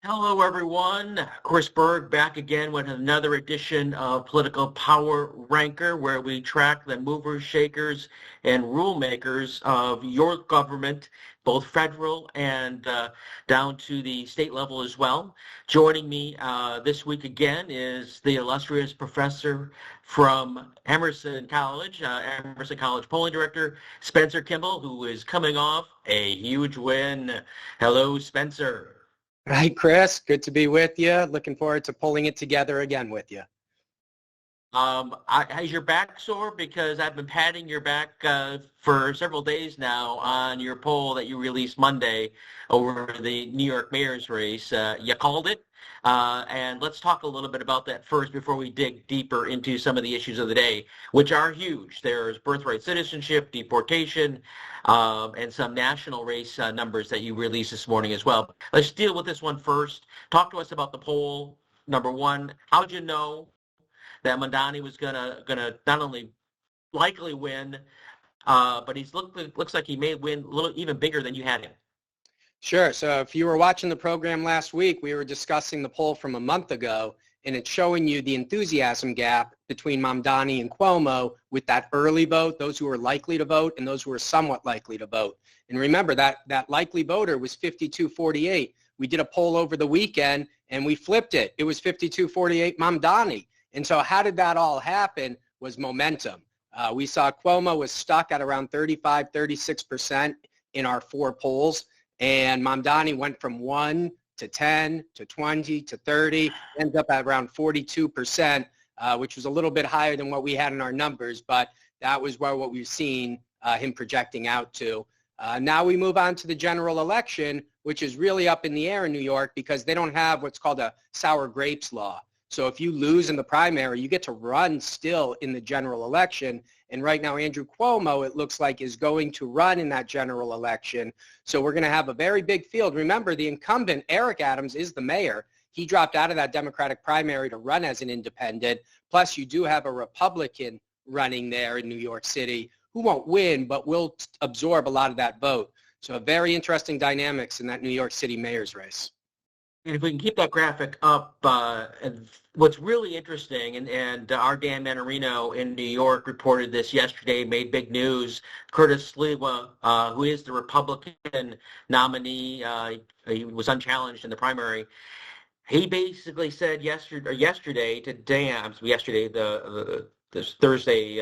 Hello, everyone. Chris Berg back again with another edition of Political Power Ranker, where we track the movers, shakers, and rule makers of your government, both federal and down to the state level as well. Joining me this week again is the illustrious professor from Emerson College, Emerson College polling director, Spencer Kimball, who is coming off a huge win. Hello, Spencer. Hi, Chris. Good to be with you. Looking forward to pulling it together again with you. Is your back sore? Because I've been patting your back for several days now on your poll that you released Monday over the New York mayor's race. You called it, and let's talk a little bit about that first before we dig deeper into some of the issues of the day, which are huge. There's birthright citizenship, deportation, and some national race numbers that you released this morning as well. Let's deal with this one first. Talk to us about the poll. Number one, how'd you know that Mamdani was gonna not only likely win, but looks like he may win a little even bigger than you had him? Sure. So if you were watching the program last week, we were discussing the poll from a month ago, and it's showing you the enthusiasm gap between Mamdani and Cuomo with that early vote, those who are likely to vote and those who are somewhat likely to vote. And remember, that likely voter was 52-48. We did a poll over the weekend, and we flipped it. It was 52-48 Mamdani. And so how did that all happen was momentum. We saw Cuomo was stuck at around 35-36% in our four polls, and Mamdani went from 1 to 10 to 20 to 30, ends up at around 42%, which was a little bit higher than what we had in our numbers, but that was what we've seen him projecting out to. Now we move on to the general election, which is really up in the air in New York because they don't have what's called a sour grapes law. So if you lose in the primary, you get to run still in the general election. And right now, Andrew Cuomo, it looks like, is going to run in that general election. So we're going to have a very big field. Remember, the incumbent, Eric Adams, is the mayor. He dropped out of that Democratic primary to run as an independent. Plus, you do have a Republican running there in New York City who won't win, but will absorb a lot of that vote. So very interesting dynamics in that New York City mayor's race. And if we can keep that graphic up, and what's really interesting, and our Dan Manarino in New York reported this yesterday, made big news. Curtis Sliwa, who is the Republican nominee, he was unchallenged in the primary. He basically said yesterday to Dan, yesterday, this Thursday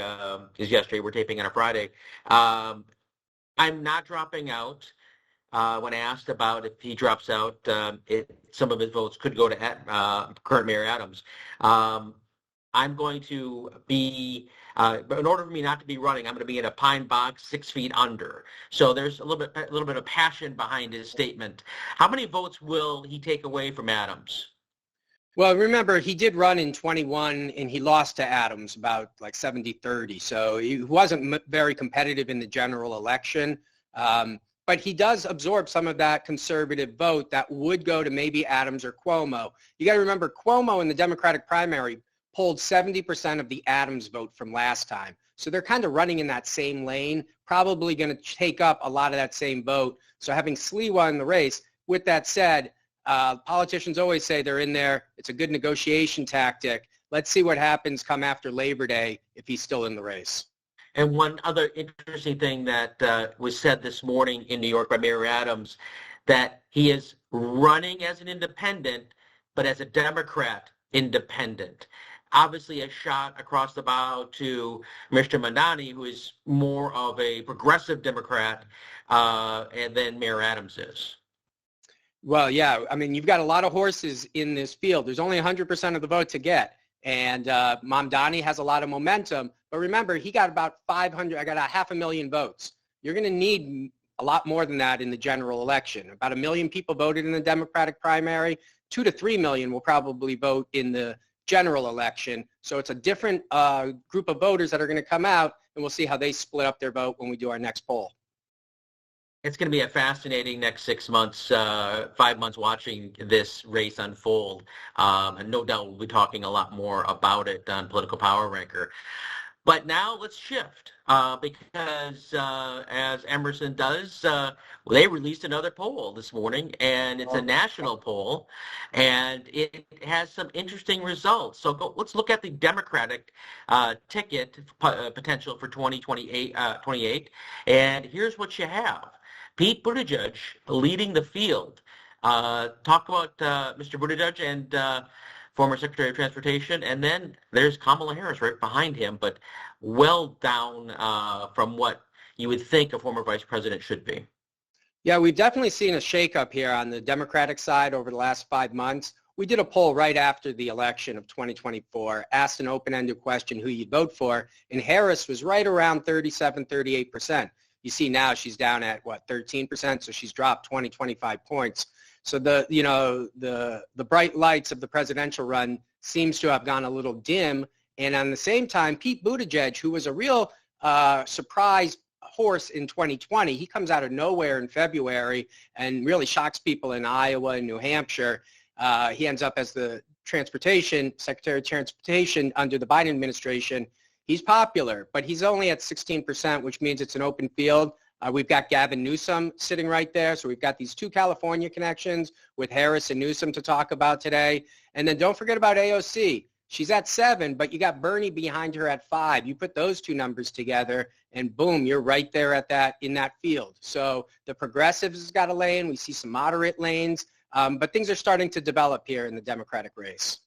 is yesterday. We're taping on a Friday. I'm not dropping out. When asked about if he drops out, some of his votes could go to current Mayor Adams. I'm going to be, in order for me not to be running, I'm going to be in a pine box 6 feet under. So there's a little bit of passion behind his statement. How many votes will he take away from Adams? Well, remember, he did run in 21, and he lost to Adams about like 70-30. So he wasn't very competitive in the general election. But he does absorb some of that conservative vote that would go to maybe Adams or Cuomo. You got to remember, Cuomo in the Democratic primary polled 70% of the Adams vote from last time. So they're kind of running in that same lane, probably going to take up a lot of that same vote. So having Sliwa in the race, with that said, politicians always say they're in there. It's a good negotiation tactic. Let's see what happens come after Labor Day if he's still in the race. And one other interesting thing that was said this morning in New York by Mayor Adams, that he is running as an independent, but as a Democrat independent. Obviously a shot across the bow to Mr. Mamdani, who is more of a progressive Democrat and than Mayor Adams is. Well, yeah. I mean, you've got a lot of horses in this field. There's only 100% of the vote to get. And Mamdani has a lot of momentum. But remember, he got about 500, I got 500,000 votes. You're going to need a lot more than that in the general election. About 1 million people voted in the Democratic primary. 2 to 3 million will probably vote in the general election. So it's a different group of voters that are going to come out, and we'll see how they split up their vote when we do our next poll. It's going to be a fascinating next 6 months, 5 months watching this race unfold. And no doubt we'll be talking a lot more about it on Political Power Ranker. But now let's shift because as Emerson does, they released another poll this morning, and it's a national poll, and it has some interesting results. So let's look at the Democratic ticket potential for 2028, 28, and here's what you have. Pete Buttigieg leading the field. Talk about Mr. Buttigieg and former Secretary of Transportation, and then there's Kamala Harris right behind him, but well down from what you would think a former vice president should be. Yeah, we've definitely seen a shakeup here on the Democratic side over the last 5 months. We did a poll right after the election of 2024, asked an open-ended question who you'd vote for, and Harris was right around 37, 38%. You see now she's down at, 13%, so she's dropped 20, 25 points. So the bright lights of the presidential run seems to have gone a little dim. And at the same time, Pete Buttigieg, who was a real surprise horse in 2020, he comes out of nowhere in February and really shocks people in Iowa and New Hampshire. He ends up as the Secretary of Transportation under the Biden administration. He's popular, but he's only at 16%, which means it's an open field. We've got Gavin Newsom sitting right there. So we've got these two California connections with Harris and Newsom to talk about today. And then don't forget about AOC. She's at 7, but you got Bernie behind her at 5. You put those two numbers together and boom, you're right there at in that field. So the progressives has got a lane. We see some moderate lanes, but things are starting to develop here in the Democratic race.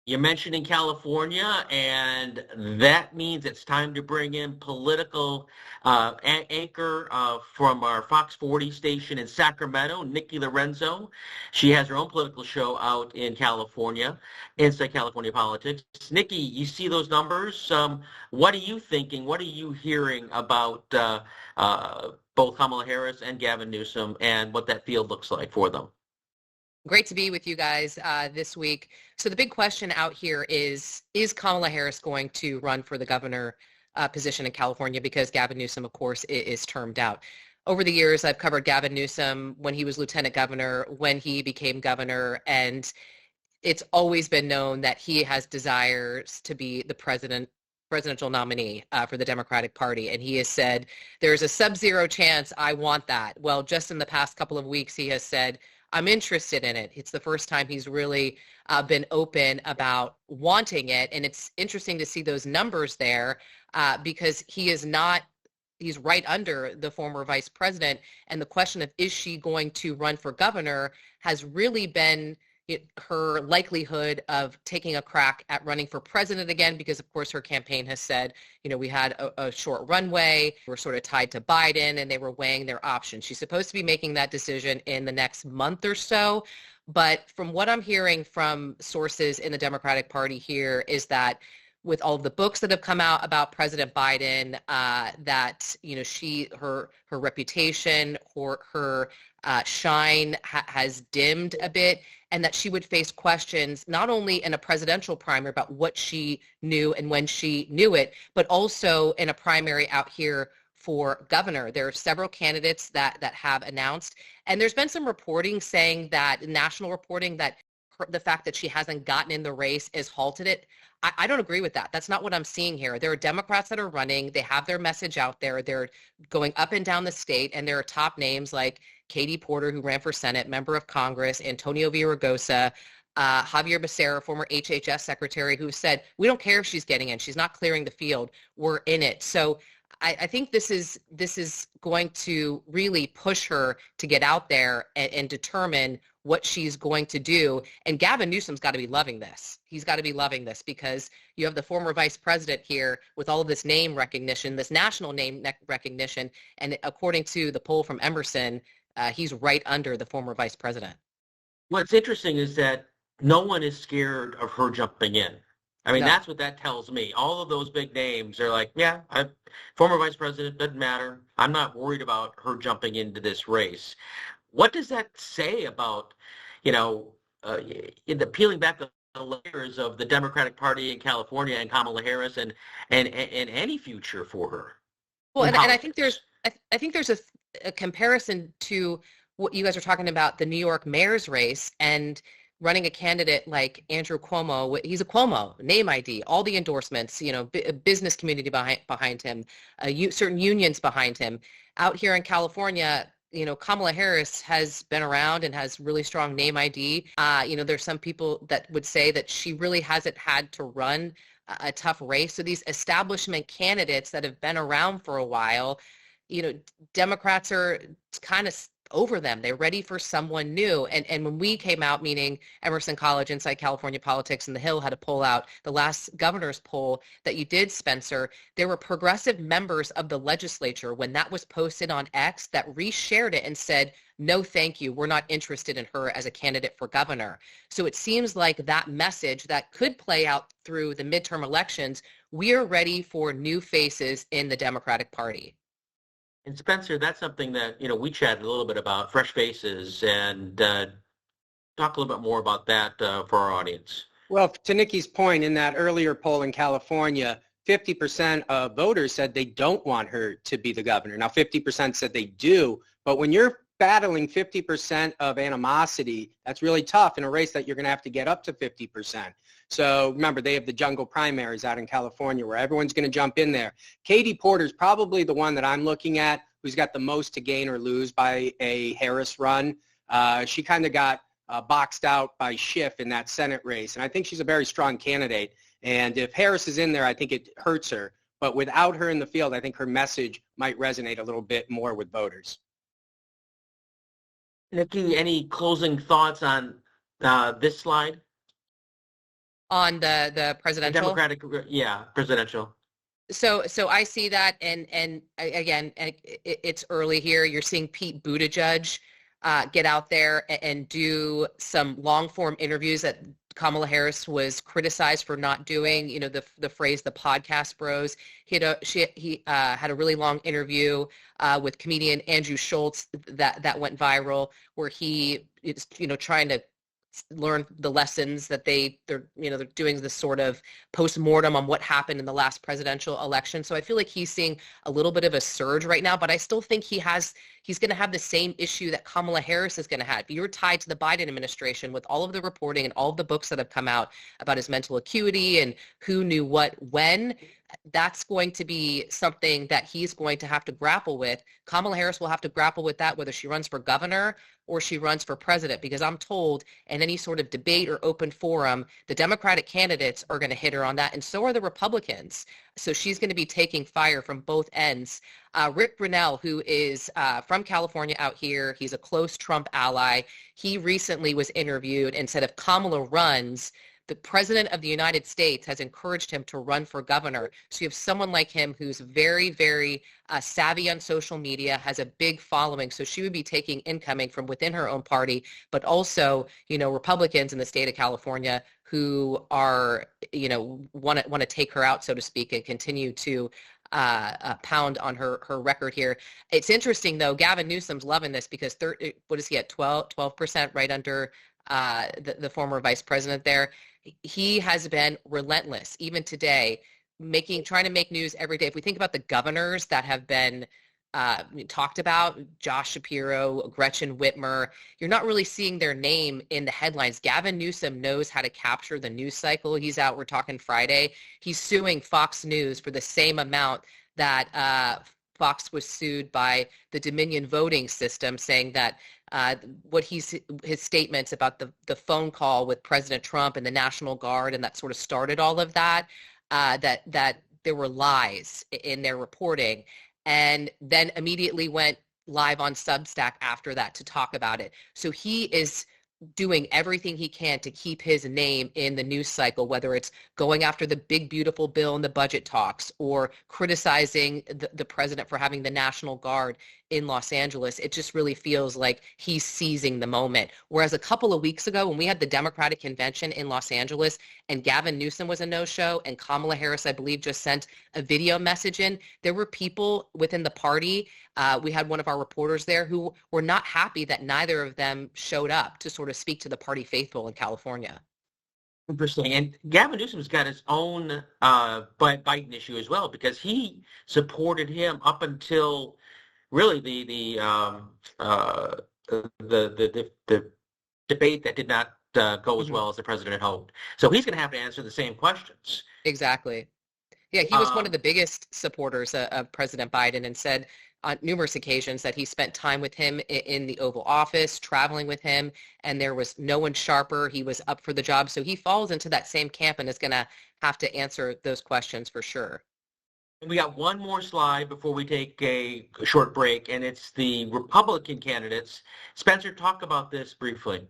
You're mentioning California, and that means it's time to bring in political anchor from our Fox 40 station in Sacramento, Nikki Lorenzo. She has her own political show out in California, Inside California Politics. Nikki, you see those numbers. What are you thinking? What are you hearing about both Kamala Harris and Gavin Newsom and what that field looks like for them? Great to be with you guys this week. So the big question out here is Kamala Harris going to run for the governor position in California, because Gavin Newsom, of course, is termed out. Over the years, I've covered Gavin Newsom when he was lieutenant governor, when he became governor, and it's always been known that he has desires to be the presidential nominee for the Democratic Party. And he has said, there's a sub-zero chance I want that. Well, just in the past couple of weeks, he has said, I'm interested in it. It's the first time he's really been open about wanting it. And it's interesting to see those numbers there because he's right under the former vice president. And the question of, is she going to run for governor, has really been her likelihood of taking a crack at running for president again, because of course her campaign has said, we had a short runway, we're sort of tied to Biden, and they were weighing their options. She's supposed to be making that decision in the next month or so. But from what I'm hearing from sources in the Democratic Party here is that with all of the books that have come out about President Biden, that her reputation, her shine has dimmed a bit, and that she would face questions not only in a presidential primary about what she knew and when she knew it, but also in a primary out here for governor. There are several candidates that have announced, and there's been some reporting saying that, national reporting, that the fact that she hasn't gotten in the race has halted it. I don't agree with that. That's not what I'm seeing here. There are Democrats that are running. They have their message out there. They're going up and down the state, and there are top names like Katie Porter, who ran for Senate, member of Congress, Antonio Villaraigosa, Javier Becerra, former HHS secretary, who said, we don't care if she's getting in. She's not clearing the field. We're in it. So I think this is going to really push her to get out there and determine what she's going to do. And Gavin Newsom's got to be loving this. He's got to be loving this because you have the former vice president here with all of this name recognition, this national name recognition. And according to the poll from Emerson, he's right under the former vice president. What's interesting is that no one is scared of her jumping in. I mean, No. That's what that tells me. All of those big names are like, yeah, former vice president, doesn't matter. I'm not worried about her jumping into this race. What does that say about, in the peeling back the layers of the Democratic Party in California and Kamala Harris and any future for her? Well, and I think there's a comparison to what you guys are talking about, the New York mayor's race. And running a candidate like Andrew Cuomo, he's a Cuomo, name ID, all the endorsements, business community behind him, certain unions behind him. Out here in California, Kamala Harris has been around and has really strong name ID. There's some people that would say that she really hasn't had to run a tough race. So these establishment candidates that have been around for a while, Democrats are kind of over them. They're ready for someone new. And when we came out, meaning Emerson College, Inside California Politics, and The Hill had to pull out the last governor's poll that you did, Spencer, there were progressive members of the legislature when that was posted on X that reshared it and said, no, thank you. We're not interested in her as a candidate for governor. So it seems like that message that could play out through the midterm elections, we are ready for new faces in the Democratic Party. And Spencer, that's something that, we chatted a little bit about, fresh faces, and talk a little bit more about that for our audience. Well, to Nikki's point, in that earlier poll in California, 50% of voters said they don't want her to be the governor. Now, 50% said they do, but when you're battling 50% of animosity, that's really tough in a race that you're going to have to get up to 50%. So remember, they have the jungle primaries out in California where everyone's going to jump in there. Katie Porter's probably the one that I'm looking at who's got the most to gain or lose by a Harris run. She kind of got boxed out by Schiff in that Senate race, and I think she's a very strong candidate. And if Harris is in there, I think it hurts her. But without her in the field, I think her message might resonate a little bit more with voters. Nikki, any closing thoughts on this slide? On the presidential? The Democratic, yeah, presidential. So I see that, and again, it's early here. You're seeing Pete Buttigieg get out there and do some long-form interviews that Kamala Harris was criticized for not doing. The phrase "the podcast bros." He had a really long interview with comedian Andrew Schultz that went viral, where he is trying to learn the lessons that they're doing this sort of post-mortem on what happened in the last presidential election. So I feel like he's seeing a little bit of a surge right now, but I still think he's going to have the same issue that Kamala Harris is going to have. You're tied to the Biden administration with all of the reporting and all of the books that have come out about his mental acuity and who knew what when. That's going to be something that he's going to have to grapple with. Kamala Harris will have to grapple with that, whether she runs for governor or she runs for president, because I'm told in any sort of debate or open forum, the Democratic candidates are going to hit her on that, and so are the Republicans. So she's going to be taking fire from both ends. Rick Brunell, who is from California out here, he's a close Trump ally. He recently was interviewed and said if Kamala runs, the president of the United States has encouraged him to run for governor. So you have someone like him who's very, very savvy on social media, has a big following. So she would be taking incoming from within her own party, but also, Republicans in the state of California who are, want to take her out, so to speak, and continue to pound on her record here. It's interesting, though. Gavin Newsom's loving this because what is he at, 12%, right under the former vice president there. He has been relentless, even today, trying to make news every day. If we think about the governors that have been talked about, Josh Shapiro, Gretchen Whitmer, you're not really seeing their name in the headlines. Gavin Newsom knows how to capture the news cycle. He's out, we're talking Friday. He's suing Fox News for the same amount that Fox was sued by the Dominion voting system, saying that his statements about the phone call with President Trump and the National Guard, and that sort of started all of that, that there were lies in their reporting, and then immediately went live on Substack after that to talk about it. So he is doing everything he can to keep his name in the news cycle, whether it's going after the big, beautiful bill in the budget talks or criticizing the president for having the National Guard in Los Angeles. It just really feels like he's seizing the moment. Whereas a couple of weeks ago when we had the Democratic convention in Los Angeles and Gavin Newsom was a no-show and Kamala Harris, I believe, just sent a video message in, there were people within the party, we had one of our reporters there who were not happy that neither of them showed up to sort of speak to the party faithful in California. Interesting. And Gavin Newsom's got his own Biden issue as well, because he supported him up until really the debate that did not go as well as the president had hoped. So he's going to have to answer the same questions. Exactly. Yeah, he was one of the biggest supporters of President Biden and said on numerous occasions that he spent time with him in the Oval Office, traveling with him, and there was no one sharper. He was up for the job. So he falls into that same camp and is going to have to answer those questions for sure. We got one more slide before we take a short break, and it's the Republican candidates. Spencer, talk about this briefly.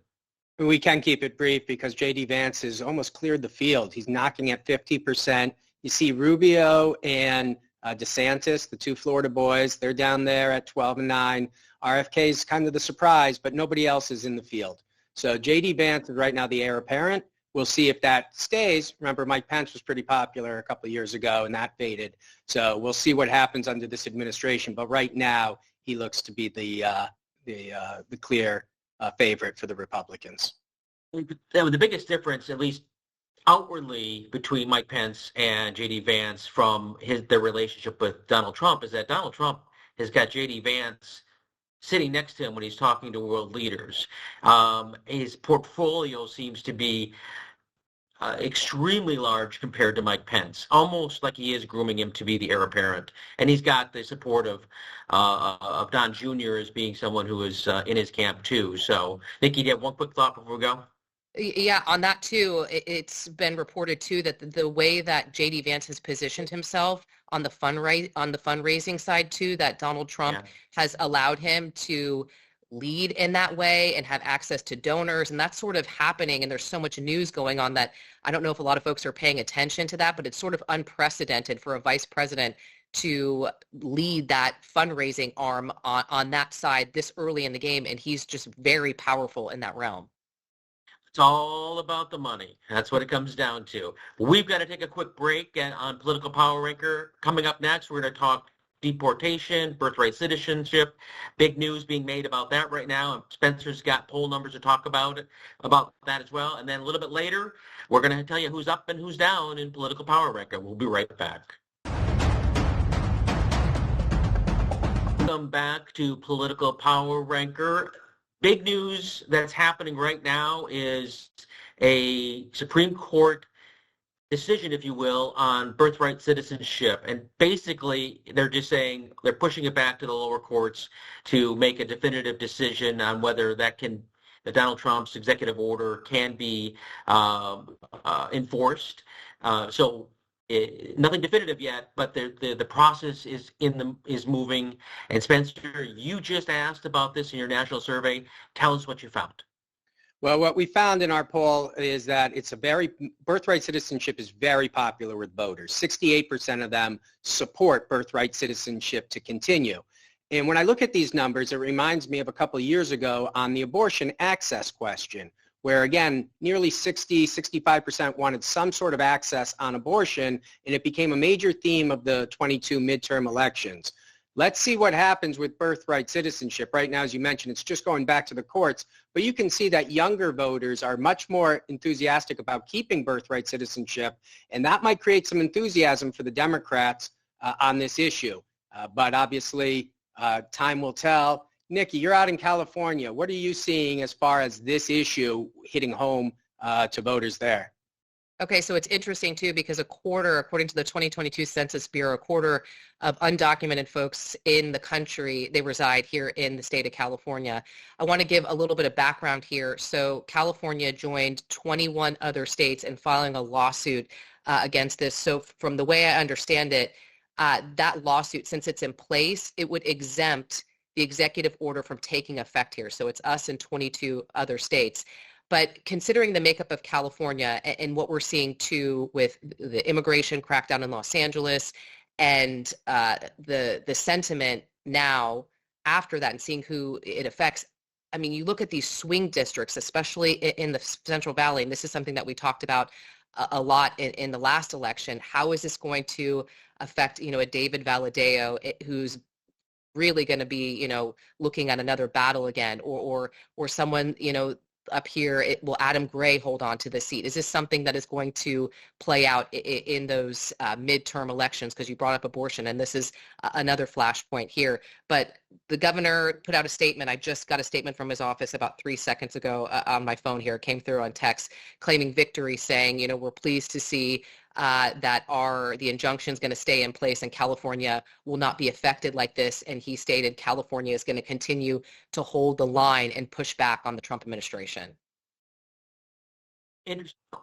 We can keep it brief because J.D. Vance has almost cleared the field. He's knocking at 50%. You see Rubio and DeSantis, the two Florida boys, they're down there at 12 and 9. RFK is kind of the surprise, but nobody else is in the field. So J.D. Vance is right now the heir apparent. We'll see if that stays. Remember, Mike Pence was pretty popular a couple of years ago, and that faded. So we'll see what happens under this administration. But right now, he looks to be the clear favorite for the Republicans. The biggest difference, at least outwardly, between Mike Pence and J.D. Vance from their relationship with Donald Trump is that Donald Trump has got J.D. Vance sitting next to him when he's talking to world leaders. His portfolio seems to be extremely large compared to Mike Pence, almost like he is grooming him to be the heir apparent. And he's got the support of Don Jr. as being someone who is in his camp too. So, Nikki, do you have one quick thought before we go? Yeah, on that too, it's been reported too that the way that J.D. Vance has positioned himself on the fundraising side too, that Donald Trump has allowed him to lead in that way and have access to donors, and that's sort of happening. And there's so much news going on that I don't know if a lot of folks are paying attention to that, but it's sort of unprecedented for a vice president to lead that fundraising arm on that side this early in the game, and he's just very powerful in that realm. It's all about the money. That's what it comes down to. We've got to take a quick break on Political Power Ranker. Coming up next, we're going to talk deportation, birthright citizenship. Big news being made about that right now. And Spencer's got poll numbers to talk about that as well. And then a little bit later, we're going to tell you who's up and who's down in Political Power Ranker. We'll be right back. Welcome back to Political Power Ranker. Big news that's happening right now is a Supreme Court decision, if you will, on birthright citizenship. And basically, they're just saying they're pushing it back to the lower courts to make a definitive decision on whether that Donald Trump's executive order can be enforced. Nothing definitive yet, but the process is moving. And Spencer, you just asked about this in your national survey. Tell us what you found. Well, what we found in our poll is that birthright citizenship is very popular with voters. 68% of them support birthright citizenship to continue. And when I look at these numbers, it reminds me of a couple of years ago on the abortion access question, where again, nearly 65% wanted some sort of access on abortion, and it became a major theme of the 22 midterm elections. Let's see what happens with birthright citizenship. Right now, as you mentioned, it's just going back to the courts, but you can see that younger voters are much more enthusiastic about keeping birthright citizenship, and that might create some enthusiasm for the Democrats on this issue. But obviously, time will tell. Nikki, you're out in California. What are you seeing as far as this issue hitting home to voters there? Okay, so it's interesting too because according to the 2022 Census Bureau, a quarter of undocumented folks in the country, they reside here in the state of California. I want to give a little bit of background here. So California joined 21 other states in filing a lawsuit against this. So from the way I understand it, that lawsuit, since it's in place, it would exempt the executive order from taking effect here. So it's us and 22 other states. But considering the makeup of California and what we're seeing too with the immigration crackdown in Los Angeles and the sentiment now after that and seeing who it affects, I mean, you look at these swing districts, especially in the Central Valley, and this is something that we talked about a lot in the last election. How is this going to affect, a David Valadao who's really going to be, looking at another battle again, or someone, up here, will Adam Gray hold on to the seat? Is this something that is going to play out in those midterm elections? Because you brought up abortion, and this is another flashpoint here. But the governor put out a statement. I just got a statement from his office about 3 seconds ago on my phone here. It came through on text, claiming victory, saying, we're pleased to see that the injunction is going to stay in place and California will not be affected like this. And he stated California is going to continue to hold the line and push back on the Trump administration.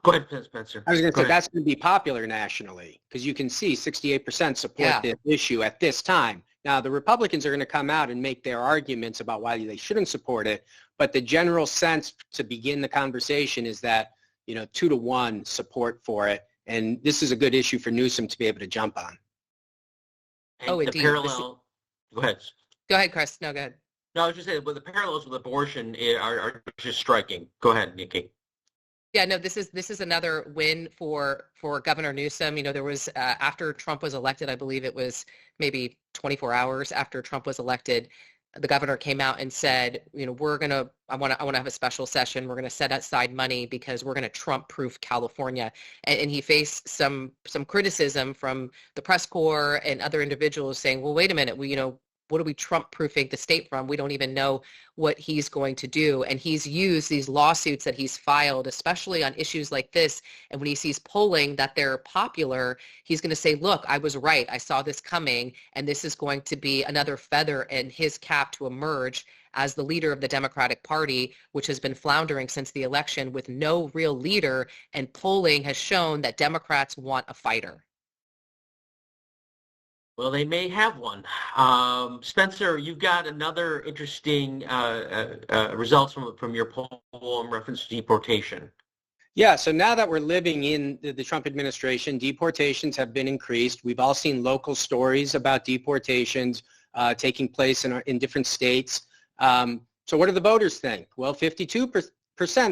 Go ahead, Spencer. I was going to say that's going to be popular nationally because you can see 68% support this issue at this time. Now, the Republicans are going to come out and make their arguments about why they shouldn't support it, but the general sense to begin the conversation is that, 2-1 support for it, and this is a good issue for Newsom to be able to jump on. And the parallel. Go ahead. Go ahead, Chris. No, go ahead. No, I was just saying, but the parallels with abortion are just striking. Go ahead, Nikki. Yeah, no, this is another win for Governor Newsom. There was after Trump was elected, I believe it was maybe 24 hours after Trump was elected, the governor came out and said, I want to have a special session. We're going to set aside money because we're going to Trump-proof California. And he faced some criticism from the press corps and other individuals saying, well, wait a minute, what are we Trump-proofing the state from? We don't even know what he's going to do. And he's used these lawsuits that he's filed, especially on issues like this. And when he sees polling that they're popular, he's going to say, look, I was right. I saw this coming. And this is going to be another feather in his cap to emerge as the leader of the Democratic Party, which has been floundering since the election with no real leader. And polling has shown that Democrats want a fighter. Well, they may have one. Spencer, you've got another interesting results from your poll in reference to deportation. Yeah, so now that we're living in the Trump administration, deportations have been increased. We've all seen local stories about deportations taking place in different states. So what do the voters think? Well, 52%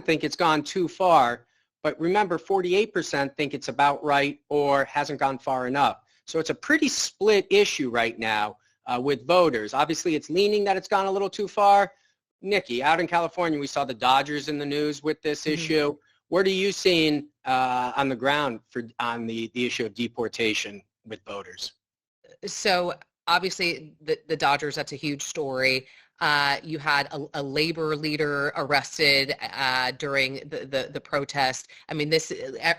think it's gone too far, but remember, 48% think it's about right or hasn't gone far enough. So it's a pretty split issue right now with voters. Obviously, it's leaning that it's gone a little too far. Nikki, out in California, we saw the Dodgers in the news with this issue. What are you seeing on the ground on the issue of deportation with voters? So obviously, the Dodgers, that's a huge story. You had a labor leader arrested during the protest. I mean,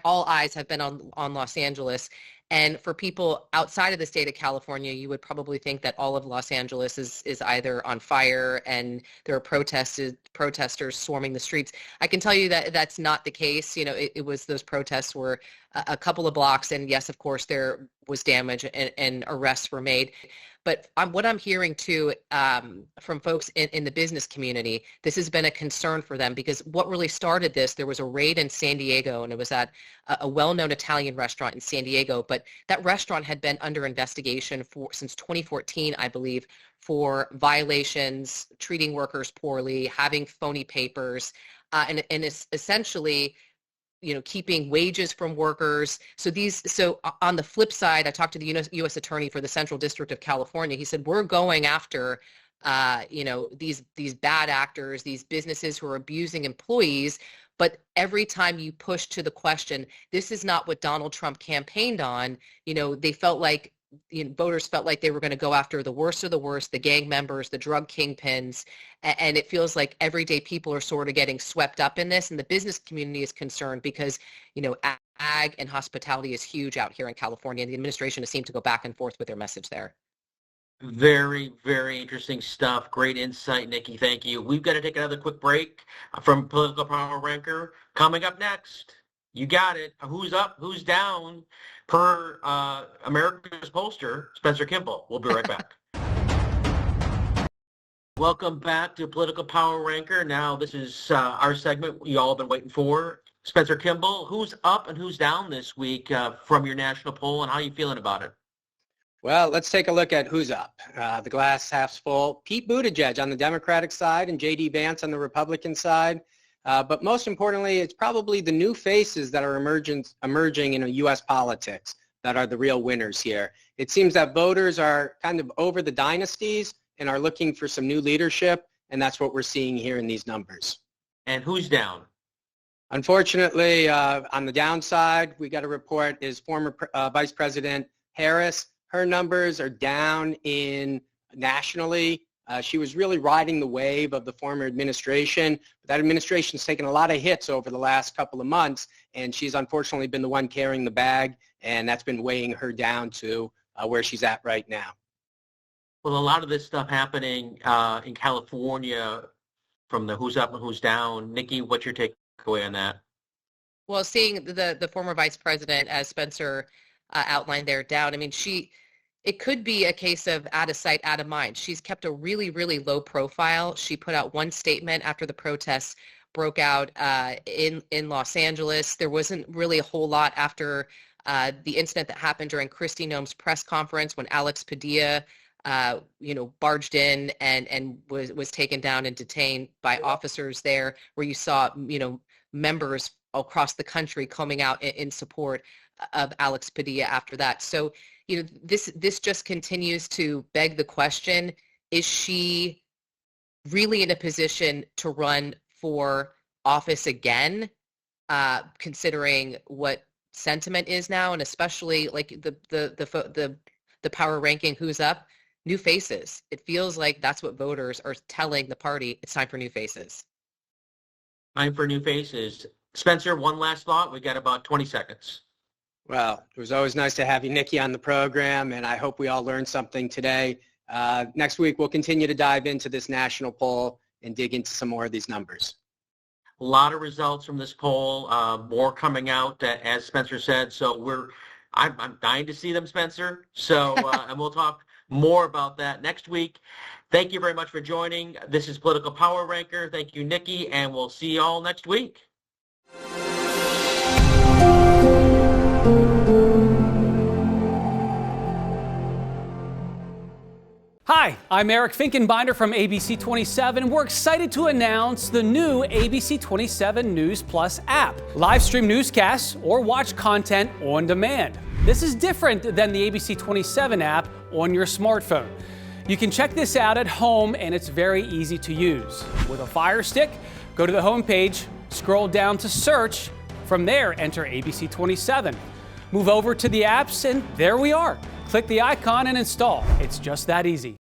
all eyes have been on Los Angeles. And for people outside of the state of California, you would probably think that all of Los Angeles is either on fire and there are protesters swarming the streets. I can tell you that that's not the case. It was those protests were a couple of blocks, and yes, of course, there was damage and arrests were made. But what I'm hearing too from folks in the business community, this has been a concern for them because what really started this, there was a raid in San Diego, and it was at a well-known Italian restaurant in San Diego. But that restaurant had been under investigation since 2014, I believe, for violations, treating workers poorly, having phony papers, and it's essentially keeping wages from workers. So on the flip side, I talked to the U.S. Attorney for the Central District of California. He said, we're going after, these bad actors, these businesses who are abusing employees. But every time you push to the question, this is not what Donald Trump campaigned on. They felt like voters felt like they were going to go after the worst of the worst, the gang members, the drug kingpins, and it feels like everyday people are sort of getting swept up in this, and the business community is concerned because, ag and hospitality is huge out here in California, and the administration has seemed to go back and forth with their message there. Very, very interesting stuff. Great insight, Nikki. Thank you. We've got to take another quick break from Political Power Ranker. Coming up next, you got it. Who's up? Who's down? Per America's pollster, Spencer Kimball. We'll be right back. Welcome back to Political Power Ranker. Now, this is our segment you all have been waiting for. Spencer Kimball, who's up and who's down this week from your national poll, and how are you feeling about it? Well, let's take a look at who's up. The glass half full. Pete Buttigieg on the Democratic side and J.D. Vance on the Republican side. But most importantly, it's probably the new faces that are emerging in U.S. politics that are the real winners here. It seems that voters are kind of over the dynasties and are looking for some new leadership, and that's what we're seeing here in these numbers. And who's down? Unfortunately, on the downside, we got a report is former Vice President Harris. Her numbers are down nationally She was really riding the wave of the former administration. But that administration's taken a lot of hits over the last couple of months, and she's unfortunately been the one carrying the bag, and that's been weighing her down to where she's at right now. Well, a lot of this stuff happening in California from the who's up and who's down. Nikki, what's your takeaway on that? Well, seeing the former vice president, as Spencer outlined there, down, I mean, it could be a case of out of sight, out of mind. She's kept a really, really low profile. She put out one statement after the protests broke out in Los Angeles. There wasn't really a whole lot after the incident that happened during Kristi Noem's press conference when Alex Padilla barged in and was taken down and detained by officers there, where you saw, members across the country coming out in support of Alex Padilla after that. So, this just continues to beg the question, is she really in a position to run for office again, considering what sentiment is now, and especially like the power ranking, who's up? New faces. It feels like that's what voters are telling the party. It's time for new faces. Time for new faces. Spencer, one last thought. We got about 20 seconds. Well, it was always nice to have you, Nikki, on the program, and I hope we all learned something today. Next week, we'll continue to dive into this national poll and dig into some more of these numbers. A lot of results from this poll, more coming out, as Spencer said. So I'm dying to see them, Spencer. So, and we'll talk more about that next week. Thank you very much for joining. This is Political Power Ranker. Thank you, Nikki, and we'll see you all next week. Hi, I'm Eric Finkenbinder from ABC 27. We're excited to announce the new ABC 27 News Plus app. Live stream newscasts or watch content on demand. This is different than the ABC 27 app on your smartphone. You can check this out at home, and it's very easy to use. With a Fire Stick, go to the home page, scroll down to search. From there, enter ABC 27. Move over to the apps, and there we are. Click the icon and install. It's just that easy.